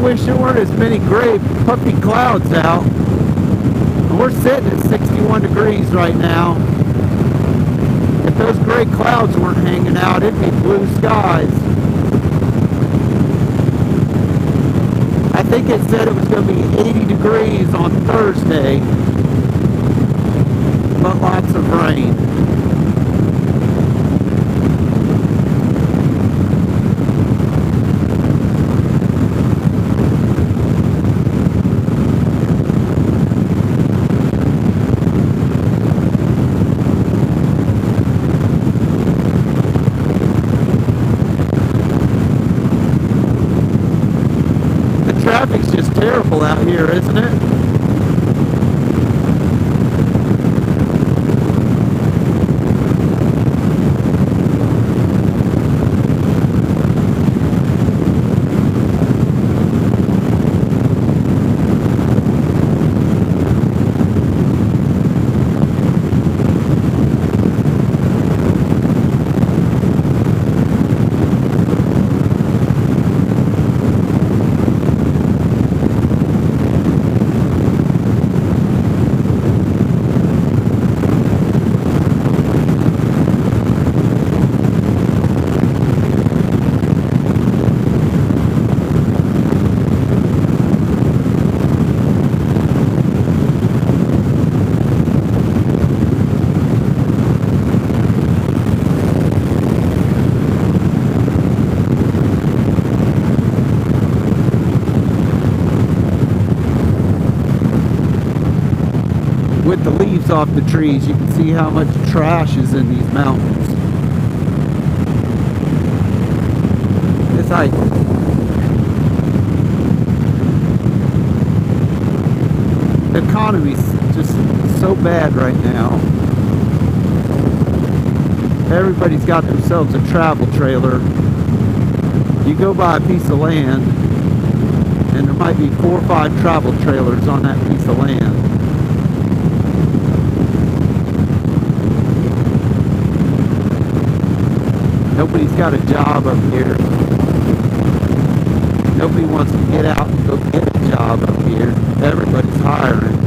wish there weren't as many gray puffy clouds out. We're sitting at 61 degrees right now. If those gray clouds weren't hanging out, it'd be blue skies. I think it said it was going to be 80 degrees on Thursday, but lots of rain. Traffic's just terrible out here, isn't it? With the leaves off the trees, you can see how much trash is in these mountains. It's like the economy's just so bad right now. Everybody's got themselves a travel trailer. You go buy a piece of land, and there might be 4 or 5 travel trailers on that piece of land. Nobody's got a job up here. Nobody wants to get out and go get a job up here. Everybody's hiring.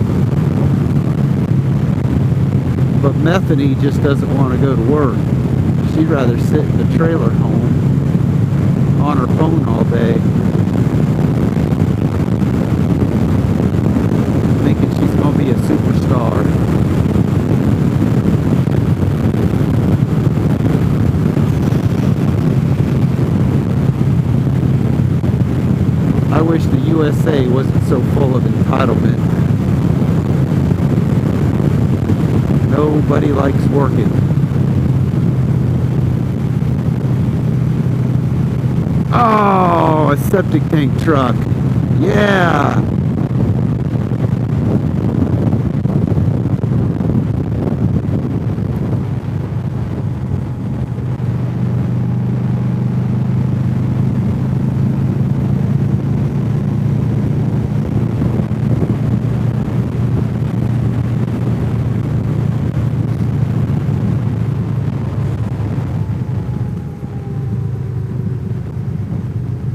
But Methany just doesn't want to go to work. She'd rather sit in the trailer home on her phone all day, thinking she's going to be a superstar. I wish the USA wasn't so full of entitlement. Nobody likes working. Oh, a septic tank truck. Yeah.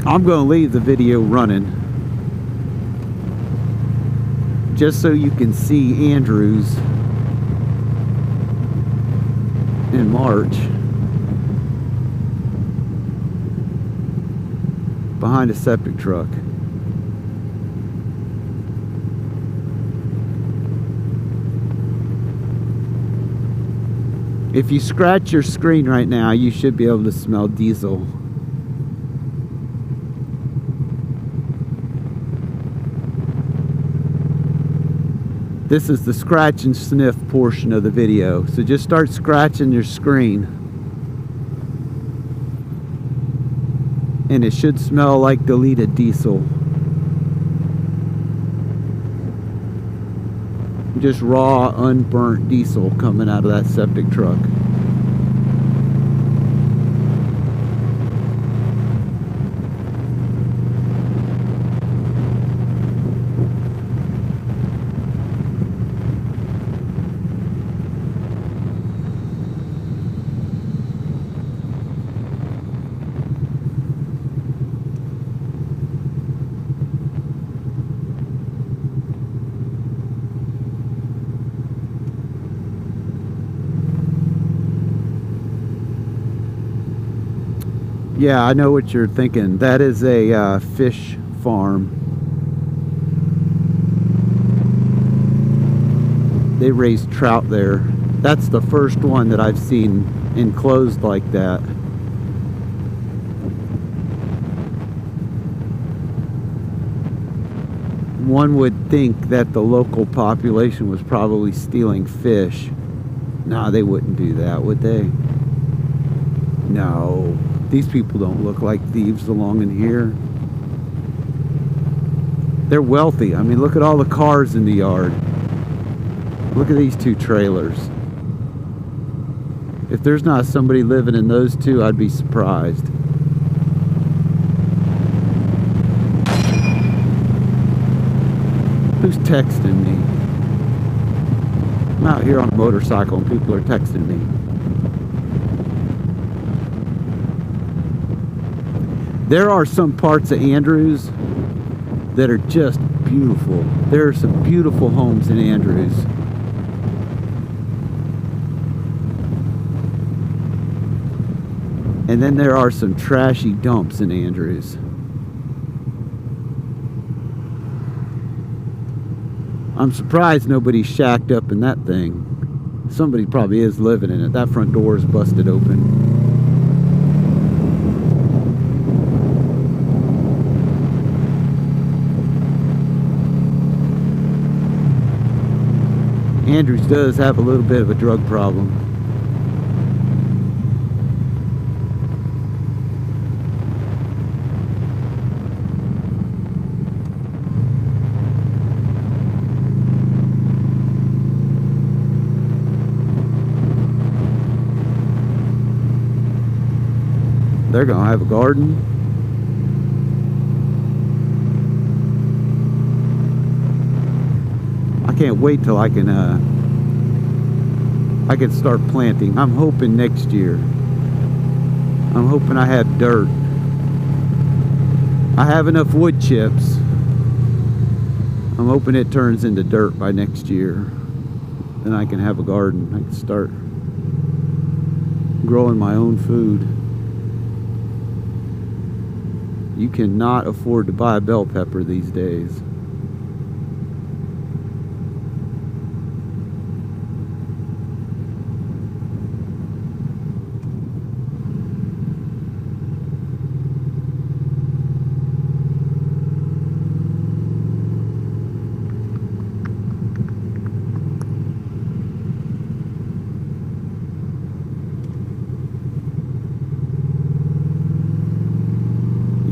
I'm going to leave the video running just so you can see Andrews in March behind a septic truck. If you scratch your screen right now, you should be able to smell diesel. This is the scratch and sniff portion of the video. So just start scratching your screen. And it should smell like deleted diesel. Just raw, unburnt diesel coming out of that septic truck. Yeah, I know what you're thinking. That is a fish farm. They raise trout there. That's the first one that I've seen enclosed like that. One would think that the local population was probably stealing fish. Nah, they wouldn't do that, would they? No. These people don't look like thieves along in here. They're wealthy. I mean, look at all the cars in the yard. Look at these two trailers. If there's not somebody living in those two, I'd be surprised. Who's texting me? I'm out here on a motorcycle and people are texting me. There are some parts of Andrews that are just beautiful. There are some beautiful homes in Andrews. And then there are some trashy dumps in Andrews. I'm surprised nobody's shacked up in that thing. Somebody probably is living in it. That front door is busted open. Andrews does have a little bit of a drug problem. They're gonna have a garden. I can't wait till I can start planting. I'm hoping next year. I'm hoping I have dirt. I have enough wood chips. I'm hoping it turns into dirt by next year. Then I can have a garden. I can start growing my own food. You cannot afford to buy a bell pepper these days.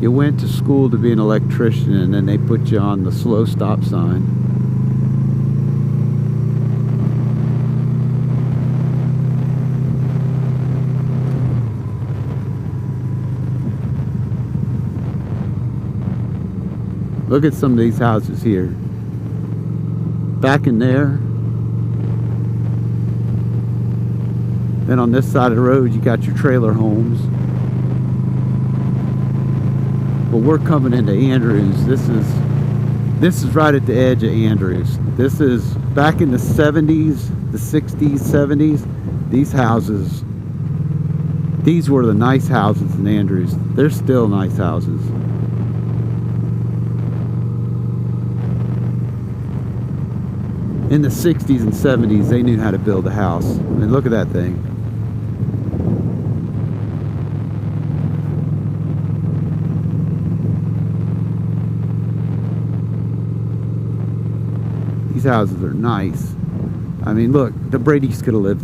You went to school to be an electrician and then they put you on the slow stop sign. Look at some of these houses here. Back in there. Then on this side of the road you got your trailer homes. But we're coming into Andrews. This is right at the edge of Andrews. This is back in the 70s, the 60s, 70s. These houses, these were the nice houses in Andrews. They're still nice houses. In the 60s and 70s, they knew how to build a house. I mean, look at that thing. These houses are nice. I mean, look, the Brady's could have lived